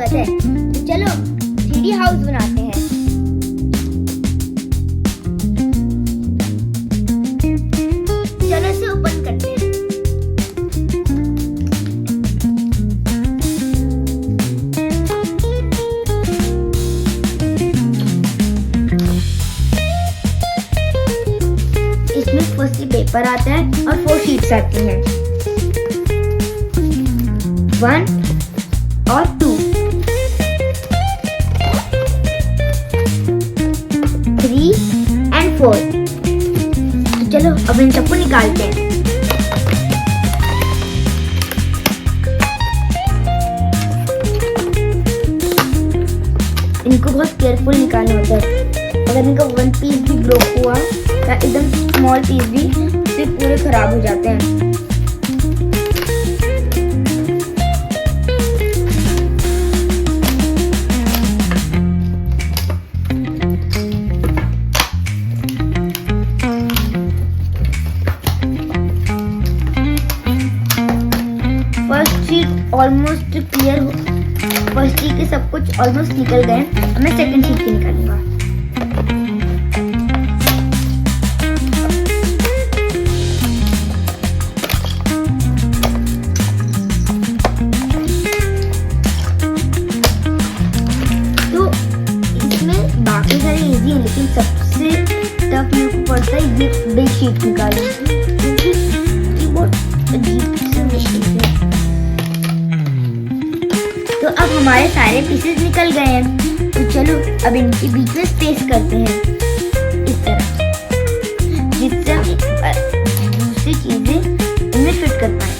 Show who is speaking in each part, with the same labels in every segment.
Speaker 1: जरूरत है। तो चलो 3D हाउस बनाते हैं। चलो इसे ओपन करते हैं। इसमें फर्स्ट पेपर आता है और 4 शीट्स आती हैं, 1 और 2, 3 and 4। तो चलो अब इन सबको निकालते हैं। इनको बहुत केयरफुल निकालना होता है। अगर इनका 1 पीस भी ब्रोक हुआ या एकदम स्मॉल पीस भी, तो पूरे खराब हो जाते हैं। फर्स्ट शीट ऑलमोस्ट क्लियर हो, फर्स्ट शीट के सब कुछ ऑलमोस्ट निकल गए। अब मैं सेकंड शीट की निकालूंगा। तो इसमें बाकी सारे इजी हैं, लेकिन सबसे टफ मेरे को पड़ता है ये बिग शीट निकालना, क्योंकि बहुत अजीब सी मुश्किल है। तो अब हमारे सारे पीसेस निकल गए हैं। तो चलो अब इनके बीच में स्पेस करते हैं इस तरह, जिससे हम दूसरी चीजें इनमें फिट कर पाए।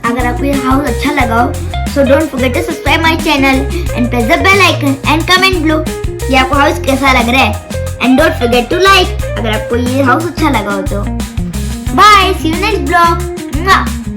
Speaker 1: अगर आपको ये हाउस अच्छा लगा हो so don't forget to subscribe my channel and press the bell icon and comment below कि आपको हाउस कैसा लग रहा है and don't forget to like अगर आपको ये हाउस अच्छा लगा हो तो। Bye, see you next blog.